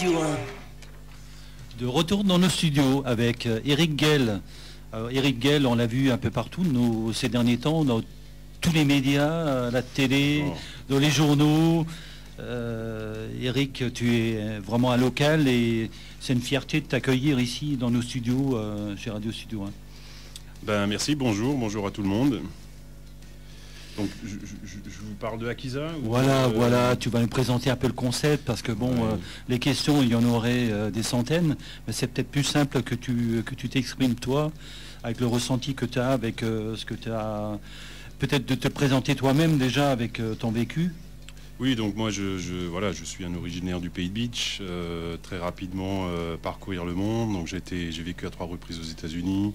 Studio 1. De retour dans nos studios avec Eric Guel. Alors, Eric Guel, on l'a vu un peu partout ces derniers temps, dans tous les médias, à la télé, dans les journaux. Eric, tu es vraiment un local et c'est une fierté de t'accueillir ici dans nos studios chez Radio Studio 1. Ben, merci, bonjour à tout le monde. Donc je vous parle de Akiza. Voilà, tu vas nous présenter un peu le concept parce que les questions, il y en aurait des centaines, mais c'est peut-être plus simple que tu t'exprimes toi, avec le ressenti que tu as, avec ce que tu as, peut-être de te présenter toi-même déjà avec ton vécu. Oui, donc moi je suis un originaire du Pays de Beach, très rapidement parcourir le monde. Donc j'ai vécu à 3 reprises aux États-Unis.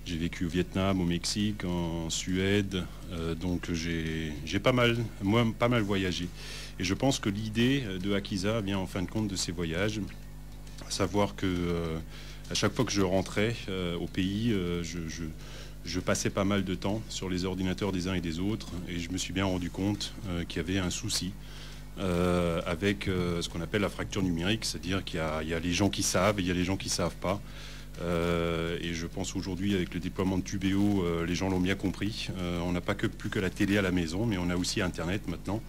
J'ai vécu au Vietnam, au Mexique, en Suède, donc j'ai pas mal voyagé. Et je pense que l'idée de Akiza vient en fin de compte de ces voyages, à savoir que à chaque fois que je rentrais au pays, je passais pas mal de temps sur les ordinateurs des uns et des autres, et je me suis bien rendu compte qu'il y avait un souci avec ce qu'on appelle la fracture numérique, c'est-à-dire qu'il y a les gens qui savent et il y a les gens qui savent pas. Et je pense aujourd'hui avec le déploiement de Tubéo, les gens l'ont bien compris. On n'a pas plus que la télé à la maison, mais on a aussi Internet maintenant.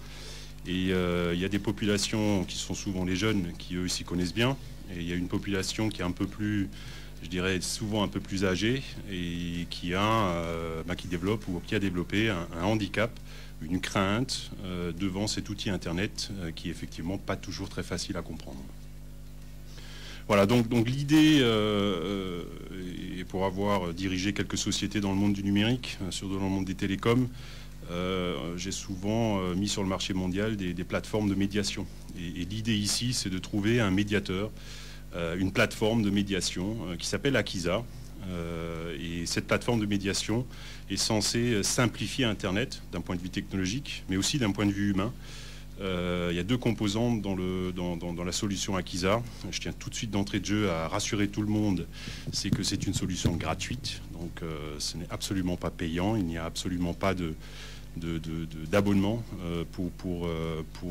Et il y a des populations qui sont souvent les jeunes, qui eux s'y connaissent bien. Et il y a une population qui est un peu plus, je dirais souvent un peu plus âgée, et qui développe ou qui a développé un handicap, une crainte devant cet outil Internet qui est effectivement pas toujours très facile à comprendre. Voilà, donc l'idée, et pour avoir dirigé quelques sociétés dans le monde du numérique, surtout dans le monde des télécoms, j'ai souvent mis sur le marché mondial des plateformes de médiation. Et l'idée ici, c'est de trouver un médiateur, une plateforme de médiation qui s'appelle Akiza. Et cette plateforme de médiation est censée simplifier Internet d'un point de vue technologique, mais aussi d'un point de vue humain. Il y a 2 composantes dans la solution Akiza. Je tiens tout de suite d'entrée de jeu à rassurer tout le monde, c'est que c'est une solution gratuite, donc ce n'est absolument pas payant, il n'y a absolument pas d'abonnement pour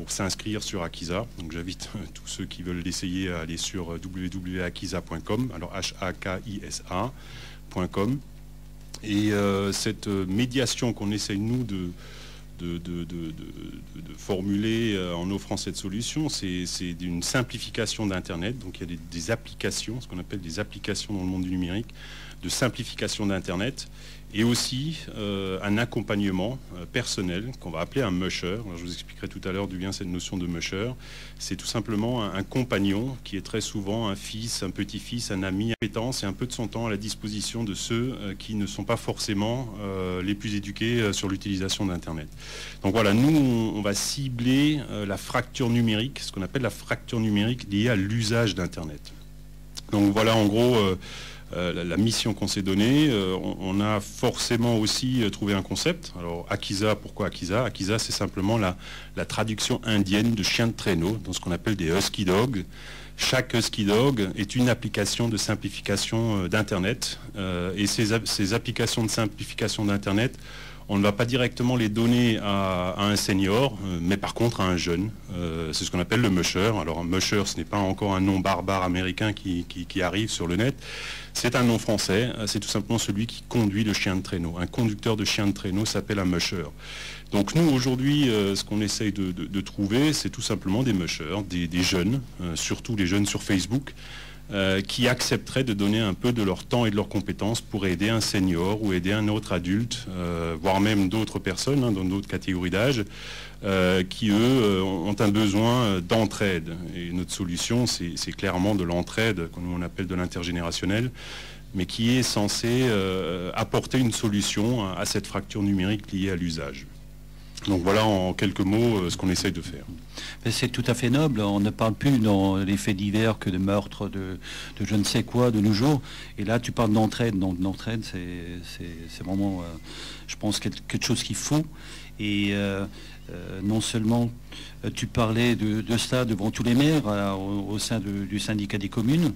s'inscrire sur Akiza. Donc j'invite tous ceux qui veulent l'essayer à aller sur www.akiza.com, alors HAKISA.com. Et cette médiation qu'on essaye nous de formuler en offrant cette solution, c'est une simplification d'Internet. Donc il y a des applications, ce qu'on appelle des applications dans le monde du numérique, de simplification d'Internet, et aussi un accompagnement personnel qu'on va appeler un musher. Alors, je vous expliquerai tout à l'heure d'où vient cette notion de musher. C'est tout simplement un compagnon qui est très souvent un fils, un petit-fils, un ami, compétence et un peu de son temps à la disposition de ceux qui ne sont pas forcément les plus éduqués sur l'utilisation d'Internet. Donc voilà, nous on va cibler la fracture numérique, ce qu'on appelle la fracture numérique liée à l'usage d'Internet. Donc voilà en gros la mission qu'on s'est donnée. On a forcément aussi trouvé un concept. Alors Akiza, pourquoi Akiza? Akiza, c'est simplement la traduction indienne de chien de traîneau, dans ce qu'on appelle des husky dogs. Chaque husky dog est une application de simplification d'Internet. Et ces applications de simplification d'Internet, on ne va pas directement les donner à un senior, mais par contre à un jeune. C'est ce qu'on appelle le musher. Alors un musher, ce n'est pas encore un nom barbare américain qui arrive sur le net. C'est un nom français. C'est tout simplement celui qui conduit le chien de traîneau. Un conducteur de chien de traîneau s'appelle un musher. Donc nous, aujourd'hui, ce qu'on essaye de trouver, c'est tout simplement des mushers, des jeunes, surtout les jeunes sur Facebook, qui accepteraient de donner un peu de leur temps et de leurs compétences pour aider un senior ou aider un autre adulte, voire même d'autres personnes dans d'autres catégories d'âge, qui eux ont un besoin d'entraide. Et notre solution, c'est clairement de l'entraide, comme on appelle de l'intergénérationnel, mais qui est censé apporter une solution à cette fracture numérique liée à l'usage. Donc voilà en quelques mots ce qu'on essaye de faire. C'est tout à fait noble, on ne parle plus dans les faits divers que de meurtres, de je ne sais quoi de nos jours. Et là tu parles d'entraide, donc l'entraide c'est vraiment, je pense, quelque chose qu'il faut. Et non seulement tu parlais de cela devant tous les maires au sein du syndicat des communes,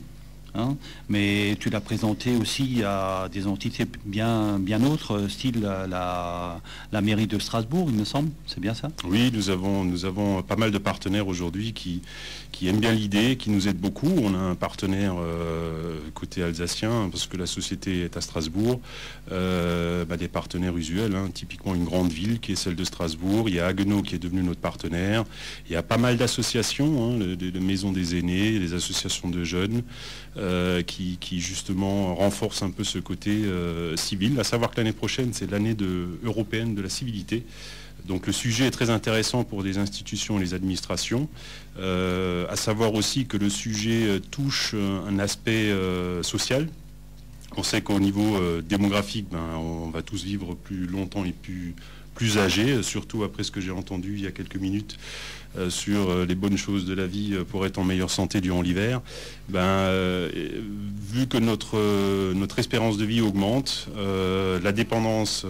hein, mais tu l'as présenté aussi à des entités bien autres, style la mairie de Strasbourg, il me semble, c'est bien ça? Oui, nous avons pas mal de partenaires aujourd'hui qui aiment bien l'idée, qui nous aident beaucoup. On a un partenaire côté alsacien, parce que la société est à Strasbourg, des partenaires usuels, hein, typiquement une grande ville qui est celle de Strasbourg. Il y a Haguenau qui est devenu notre partenaire. Il y a pas mal d'associations, hein, les maisons des aînés, les associations de jeunes, qui justement renforcent un peu ce côté civil. À savoir que l'année prochaine, c'est l'année européenne de la civilité. Donc le sujet est très intéressant pour les institutions et les administrations. À savoir aussi que le sujet touche un aspect social. On sait qu'au niveau démographique, on va tous vivre plus longtemps et plus âgés, surtout après ce que j'ai entendu il y a quelques minutes sur les bonnes choses de la vie pour être en meilleure santé durant l'hiver. Vu que notre espérance de vie augmente, la dépendance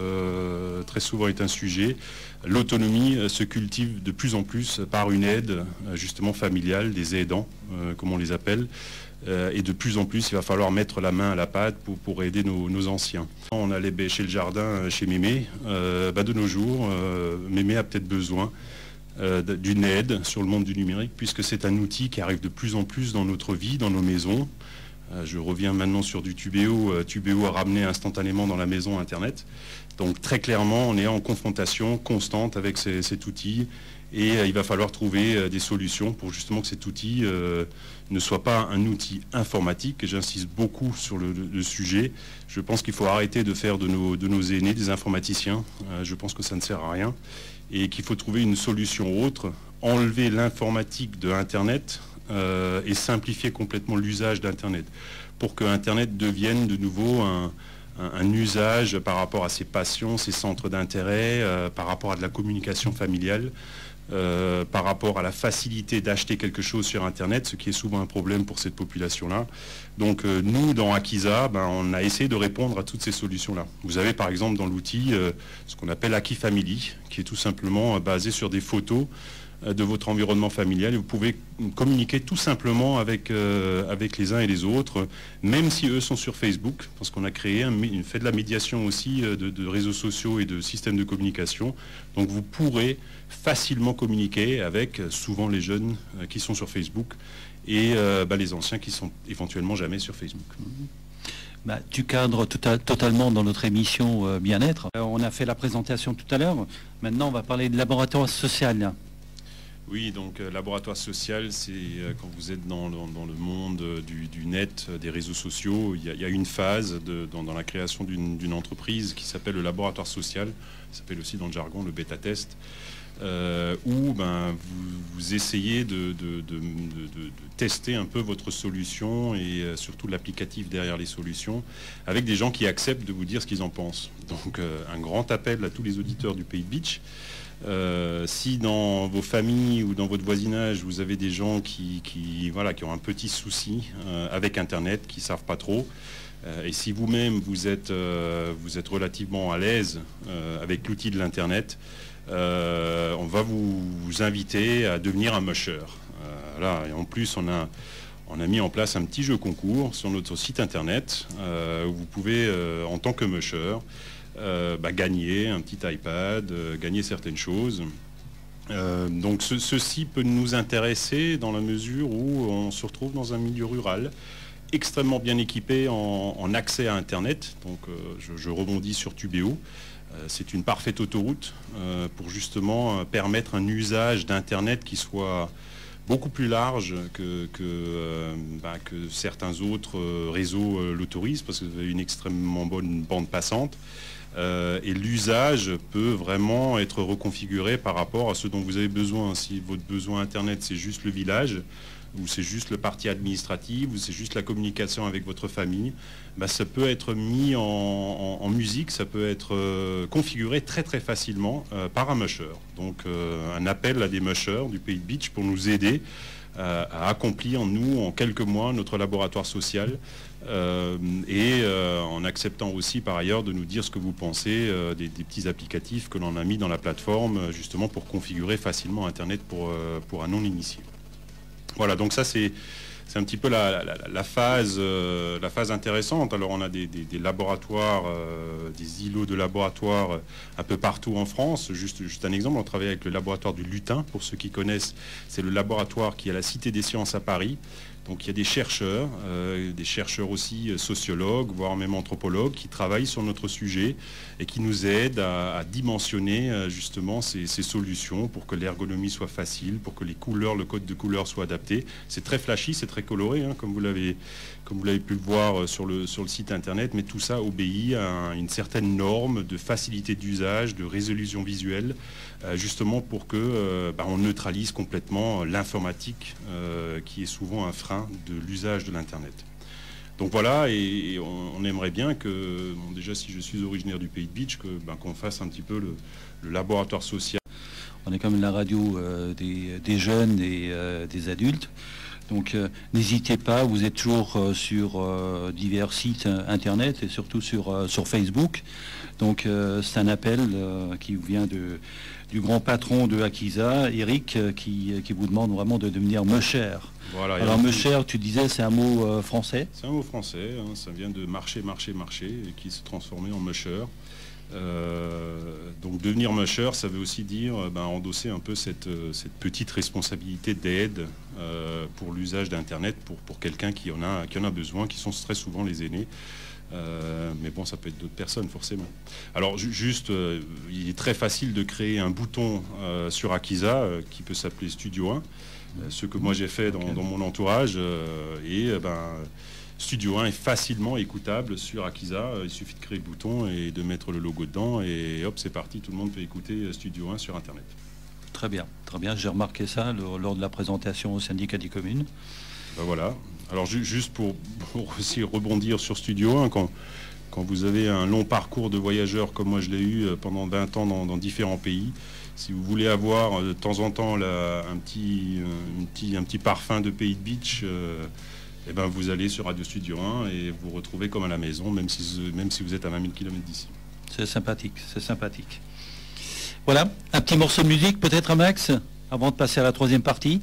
très souvent est un sujet. L'autonomie se cultive de plus en plus par une aide justement familiale, des aidants, comme on les appelle. Et de plus en plus, il va falloir mettre la main à la pâte pour aider nos anciens. On allait bêcher le jardin chez Mémé. De nos jours, Mémé a peut-être besoin d'une aide sur le monde du numérique, puisque c'est un outil qui arrive de plus en plus dans notre vie, dans nos maisons. Je reviens maintenant sur du Tubéo. Tubéo a ramené instantanément dans la maison Internet. Donc très clairement, on est en confrontation constante avec cet outil et il va falloir trouver des solutions pour justement que cet outil ne soit pas un outil informatique. Et j'insiste beaucoup sur le sujet. Je pense qu'il faut arrêter de faire de nos aînés des informaticiens. Je pense que ça ne sert à rien et qu'il faut trouver une solution autre, enlever l'informatique de Internet et simplifier complètement l'usage d'Internet pour que Internet devienne de nouveau un usage par rapport à ses passions, ses centres d'intérêt, par rapport à de la communication familiale, par rapport à la facilité d'acheter quelque chose sur Internet, ce qui est souvent un problème pour cette population-là. Donc nous, dans Akiza, on a essayé de répondre à toutes ces solutions-là. Vous avez par exemple dans l'outil ce qu'on appelle Aki Family, qui est tout simplement basé sur des photos de votre environnement familial et vous pouvez communiquer tout simplement avec les uns et les autres, même si eux sont sur Facebook, parce qu'on a créé fait de la médiation aussi de réseaux sociaux et de systèmes de communication. Donc vous pourrez facilement communiquer avec souvent les jeunes qui sont sur Facebook et les anciens qui sont éventuellement jamais sur Facebook. Tu cadres totalement dans notre émission bien-être. On a fait la présentation tout à l'heure. Maintenant, on va parler de laboratoire social. Oui, donc laboratoire social, c'est quand vous êtes dans le monde du net, des réseaux sociaux, il y a une phase dans la création d'une entreprise qui s'appelle le laboratoire social, ça s'appelle aussi dans le jargon le bêta-test, où vous essayez de tester un peu votre solution et surtout l'applicatif derrière les solutions avec des gens qui acceptent de vous dire ce qu'ils en pensent. Donc un grand appel à tous les auditeurs du Pays de Bitche. Si dans vos familles ou dans votre voisinage vous avez des gens qui ont un petit souci avec Internet, qui ne savent pas trop, et si vous-même vous êtes relativement à l'aise avec l'outil de l'Internet, on va vous inviter à devenir un musher. Et en plus on a mis en place un petit jeu concours sur notre site Internet où vous pouvez en tant que musher gagner un petit iPad, gagner certaines choses. Donc ceci peut nous intéresser dans la mesure où on se retrouve dans un milieu rural extrêmement bien équipé en accès à Internet. Donc je rebondis sur Tubéo. C'est une parfaite autoroute pour justement permettre un usage d'Internet qui soit beaucoup plus large que certains autres réseaux l'autorisent, parce que vous avez une extrêmement bonne bande passante. Et l'usage peut vraiment être reconfiguré par rapport à ce dont vous avez besoin. Si votre besoin Internet, c'est juste le village, ou c'est juste le partie administrative, ou c'est juste la communication avec votre famille, ça peut être mis en musique, ça peut être configuré très très facilement par un musher. Donc un appel à des mushers du Pays de Bitche pour nous aider à accomplir en quelques mois notre laboratoire social en acceptant aussi par ailleurs de nous dire ce que vous pensez des petits applicatifs que l'on a mis dans la plateforme justement pour configurer facilement Internet pour un non-initié. Voilà, donc ça c'est c'est un petit peu la phase intéressante. Alors on a des laboratoires, des îlots de laboratoires un peu partout en France. Juste un exemple, on travaille avec le laboratoire du lutin, pour ceux qui connaissent, c'est le laboratoire qui est à la Cité des Sciences à Paris. Donc il y a des chercheurs aussi sociologues, voire même anthropologues, qui travaillent sur notre sujet et qui nous aident à dimensionner justement ces solutions pour que l'ergonomie soit facile, pour que les couleurs, le code de couleur soit adapté. C'est très flashy, c'est très coloré, hein, comme vous l'avez pu le voir sur le site internet, mais tout ça obéit à une certaine norme de facilité d'usage, de résolution visuelle, justement pour que on neutralise complètement l'informatique qui est souvent un frein de l'usage de l'Internet. Donc voilà, et on aimerait bien que, bon, déjà si je suis originaire du Pays de Bitche, qu'on fasse un petit peu le laboratoire social. On est comme la radio des jeunes et des adultes. Donc n'hésitez pas, vous êtes toujours sur divers sites internet et surtout sur Facebook. Donc c'est un appel qui vient du grand patron de Akiza, Eric, qui vous demande vraiment de devenir musher. Voilà, alors musher, tu disais, c'est un mot français? C'est un mot français, hein, ça vient de marcher, et qui s'est transformé en musher. Donc devenir musher, ça veut aussi dire endosser un peu cette petite responsabilité d'aide pour l'usage d'Internet pour quelqu'un qui en a besoin, qui sont très souvent les aînés. Mais bon, ça peut être d'autres personnes forcément. Alors juste, il est très facile de créer un bouton sur Akiza qui peut s'appeler Studio 1, ce que moi j'ai fait dans mon entourage, Studio 1 est facilement écoutable sur Akiza. Il suffit de créer le bouton et de mettre le logo dedans et hop, c'est parti, tout le monde peut écouter Studio 1 sur Internet. Très bien, j'ai remarqué ça lors de la présentation au syndicat des communes. Voilà. Alors juste pour aussi rebondir sur Studio 1, quand vous avez un long parcours de voyageur comme moi je l'ai eu pendant 20 ans dans différents pays, si vous voulez avoir de temps en temps un petit parfum de Pays de Bitche, vous allez sur Radio Studio 1 et vous retrouvez comme à la maison, même si vous êtes à 20 000 km d'ici. C'est sympathique. Voilà, un petit morceau de musique peut-être, Max, avant de passer à la troisième partie.